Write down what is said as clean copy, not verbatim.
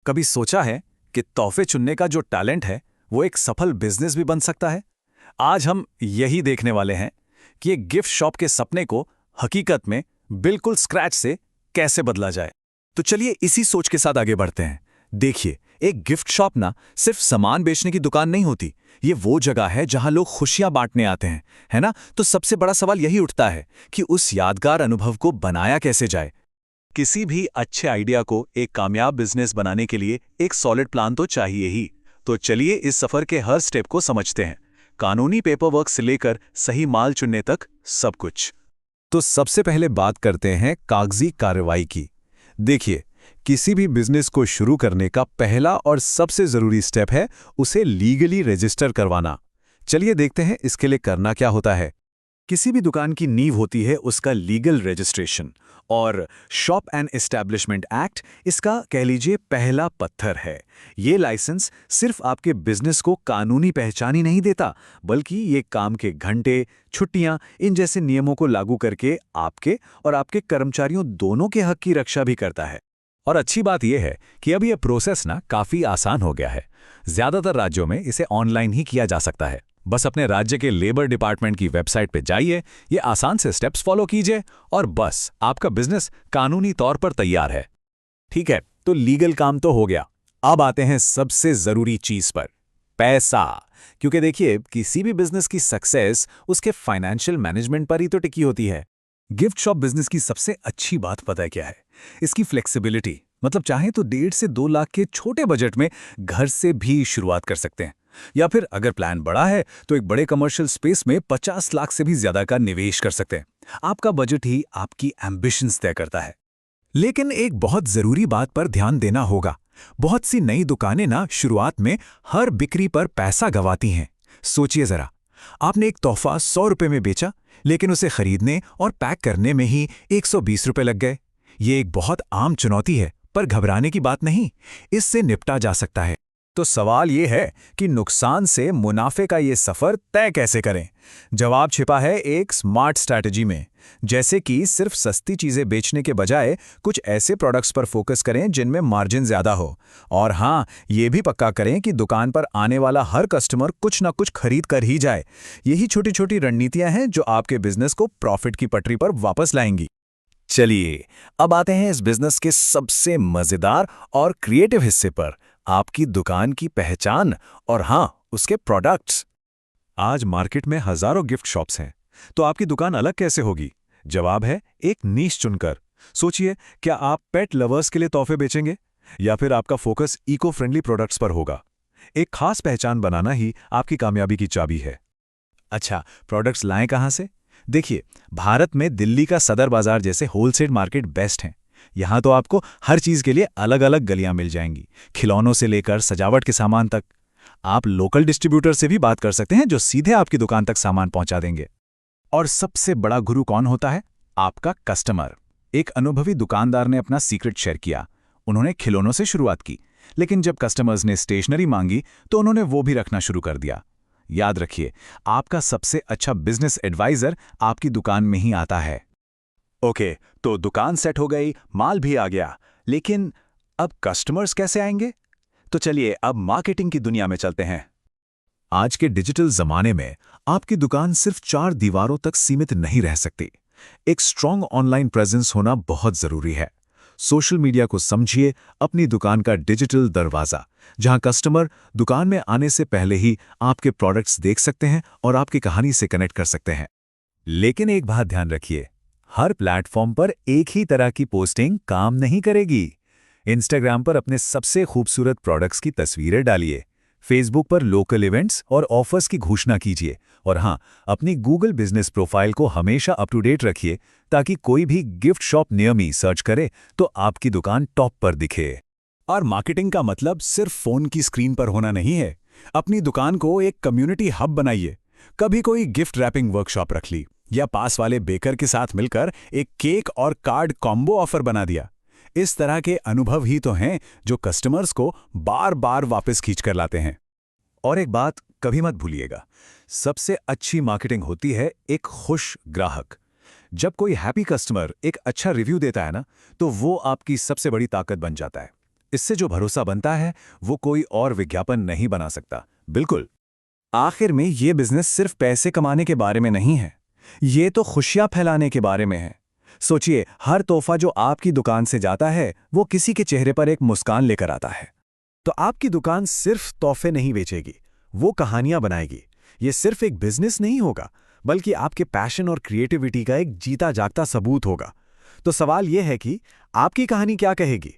कभी सोचा है कि तोहफे चुनने का जो टैलेंट है वो एक सफल बिजनेस भी बन सकता है? आज हम यही देखने वाले हैं कि एक गिफ्ट शॉप के सपने को हकीकत में बिल्कुल स्क्रैच से कैसे बदला जाए। तो चलिए इसी सोच के साथ आगे बढ़ते हैं। देखिए, एक गिफ्ट शॉप ना सिर्फ सामान बेचने की दुकान नहीं होती। ये वो जगह है जहां लोग खुशियां बांटने आते हैं, है ना? तो सबसे बड़ा सवाल यही उठता है कि उस यादगार अनुभव को बनाया कैसे जाए। किसी भी अच्छे आइडिया को एक कामयाब बिजनेस बनाने के लिए एक सॉलिड प्लान तो चाहिए ही। तो चलिए इस सफर के हर स्टेप को समझते हैं, कानूनी पेपरवर्क से लेकर सही माल चुनने तक सब कुछ। तो सबसे पहले बात करते हैं कागजी कार्रवाई की। देखिए, किसी भी बिजनेस को शुरू करने का पहला और सबसे जरूरी स्टेप है उसे लीगली रजिस्टर करवाना। चलिए देखते हैं इसके लिए करना क्या होता है। किसी भी दुकान की नींव होती है उसका लीगल रजिस्ट्रेशन, और शॉप एंड एस्टैब्लिशमेंट एक्ट इसका कह लीजिए पहला पत्थर है। ये लाइसेंस सिर्फ आपके बिजनेस को कानूनी पहचान ही नहीं देता, बल्कि ये काम के घंटे, छुट्टियां, इन जैसे नियमों को लागू करके आपके और आपके कर्मचारियों दोनों के हक की रक्षा भी करता है। और अच्छी बात यह है कि अब यह प्रोसेस ना काफी आसान हो गया है। ज्यादातर राज्यों में इसे ऑनलाइन ही किया जा सकता है। बस अपने राज्य के लेबर डिपार्टमेंट की वेबसाइट पे जाइए, ये आसान से स्टेप्स फॉलो कीजिए और बस आपका बिजनेस कानूनी तौर पर तैयार है। ठीक है, तो लीगल काम तो हो गया। अब आते हैं सबसे जरूरी चीज पर, पैसा। क्योंकि देखिए, किसी भी बिजनेस की सक्सेस उसके फाइनेंशियल मैनेजमेंट पर ही तो टिकी होती है। गिफ्ट शॉप बिजनेस की सबसे अच्छी बात पता है क्या है? इसकी फ्लेक्सिबिलिटी। मतलब चाहे तो 1.5 से 2 लाख के छोटे बजट में घर से भी शुरुआत कर सकते हैं, या फिर अगर प्लान बड़ा है तो एक बड़े कमर्शियल स्पेस में 50 लाख से भी ज्यादा का निवेश कर सकते हैं। आपका बजट ही आपकी एम्बिशंस तय करता है। लेकिन एक बहुत जरूरी बात पर ध्यान देना होगा। बहुत सी नई दुकानें ना शुरुआत में हर बिक्री पर पैसा गंवाती हैं। सोचिए जरा, आपने एक तोहफा 100 रुपए में बेचा, लेकिन उसे खरीदने और पैक करने में ही 120 रुपए लग गए। ये एक बहुत आम चुनौती है, पर घबराने की बात नहीं, इससे निपटा जा सकता है। तो सवाल ये है कि नुकसान से मुनाफे का ये सफर तय कैसे करें? जवाब छिपा है एक स्मार्ट स्ट्रैटेजी में। जैसे कि सिर्फ सस्ती चीजें बेचने के बजाय कुछ ऐसे प्रोडक्ट्स पर फोकस करें जिनमें मार्जिन ज्यादा हो। और हाँ, ये भी पक्का करें कि दुकान पर आने वाला हर कस्टमर कुछ ना कुछ खरीद कर ही जाए। यही छोटी छोटी रणनीतियां हैं जो आपके बिजनेस को प्रॉफिट की पटरी पर वापस लाएंगी। चलिए, अब आते हैं इस बिजनेस के सबसे मजेदार और क्रिएटिव हिस्से पर, आपकी दुकान की पहचान और हाँ, उसके प्रोडक्ट्स। आज मार्केट में हजारों गिफ्ट शॉप्स हैं, तो आपकी दुकान अलग कैसे होगी? जवाब है एक नीश चुनकर। सोचिए, क्या आप पेट लवर्स के लिए तोहफे बेचेंगे, या फिर आपका फोकस इको फ्रेंडली प्रोडक्ट्स पर होगा? एक खास पहचान बनाना ही आपकी कामयाबी की चाबी है। अच्छा, प्रोडक्ट्स लाएं कहां से? देखिए, भारत में दिल्ली का सदर बाजार जैसे होलसेल मार्केट बेस्ट हैं। यहाँ तो आपको हर चीज के लिए अलग अलग गलियां मिल जाएंगी, खिलौनों से लेकर सजावट के सामान तक। आप लोकल डिस्ट्रीब्यूटर से भी बात कर सकते हैं जो सीधे आपकी दुकान तक सामान पहुंचा देंगे। और सबसे बड़ा गुरु कौन होता है? आपका कस्टमर। एक अनुभवी दुकानदार ने अपना सीक्रेट शेयर किया। उन्होंने खिलौनों से शुरुआत की, लेकिन जब कस्टमर्स ने स्टेशनरी मांगी तो उन्होंने वो भी रखना शुरू कर दिया। याद रखिए, आपका सबसे अच्छा बिजनेस एडवाइजर आपकी दुकान में ही आता है। ओके, तो दुकान सेट हो गई, माल भी आ गया, लेकिन अब कस्टमर्स कैसे आएंगे? तो चलिए अब मार्केटिंग की दुनिया में चलते हैं। आज के डिजिटल जमाने में आपकी दुकान सिर्फ 4 दीवारों तक सीमित नहीं रह सकती। एक स्ट्रॉन्ग ऑनलाइन प्रेजेंस होना बहुत जरूरी है। सोशल मीडिया को समझिए अपनी दुकान का डिजिटल दरवाजा, जहां कस्टमर दुकान में आने से पहले ही आपके प्रोडक्ट्स देख सकते हैं और आपकी कहानी से कनेक्ट कर सकते हैं। लेकिन एक बात ध्यान रखिए, हर प्लेटफॉर्म पर एक ही तरह की पोस्टिंग काम नहीं करेगी। इंस्टाग्राम पर अपने सबसे खूबसूरत प्रोडक्ट्स की तस्वीरें डालिए, फेसबुक पर लोकल इवेंट्स और ऑफर्स की घोषणा कीजिए, और हाँ, अपनी गूगल बिजनेस प्रोफाइल को हमेशा अप टू डेट रखिए, ताकि कोई भी gift shop near me search करे तो आपकी दुकान टॉप पर दिखे। और मार्केटिंग का मतलब सिर्फ फोन की स्क्रीन पर होना नहीं है। अपनी दुकान को एक कम्युनिटी हब बनाइए। कभी कोई गिफ्ट रैपिंग वर्कशॉप रख ली, या पास वाले बेकर के साथ मिलकर एक केक और कार्ड कॉम्बो ऑफर बना दिया। इस तरह के अनुभव ही तो हैं जो कस्टमर्स को बार बार वापस खींच कर लाते हैं। और एक बात कभी मत भूलिएगा, सबसे अच्छी मार्केटिंग होती है एक खुश ग्राहक। जब कोई हैप्पी कस्टमर एक अच्छा रिव्यू देता है ना, तो वो आपकी सबसे बड़ी ताकत बन जाता है। इससे जो भरोसा बनता है वो कोई और विज्ञापन नहीं बना सकता। बिल्कुल। आखिर में ये बिजनेस सिर्फ पैसे कमाने के बारे में नहीं है, ये तो खुशियां फैलाने के बारे में है। सोचिए, हर तोहफा जो आपकी दुकान से जाता है वो किसी के चेहरे पर एक मुस्कान लेकर आता है। तो आपकी दुकान सिर्फ तोहफे नहीं बेचेगी, वो कहानियां बनाएगी। ये सिर्फ एक बिजनेस नहीं होगा, बल्कि आपके पैशन और क्रिएटिविटी का एक जीता जागता सबूत होगा। तो सवाल यह है कि आपकी कहानी क्या कहेगी?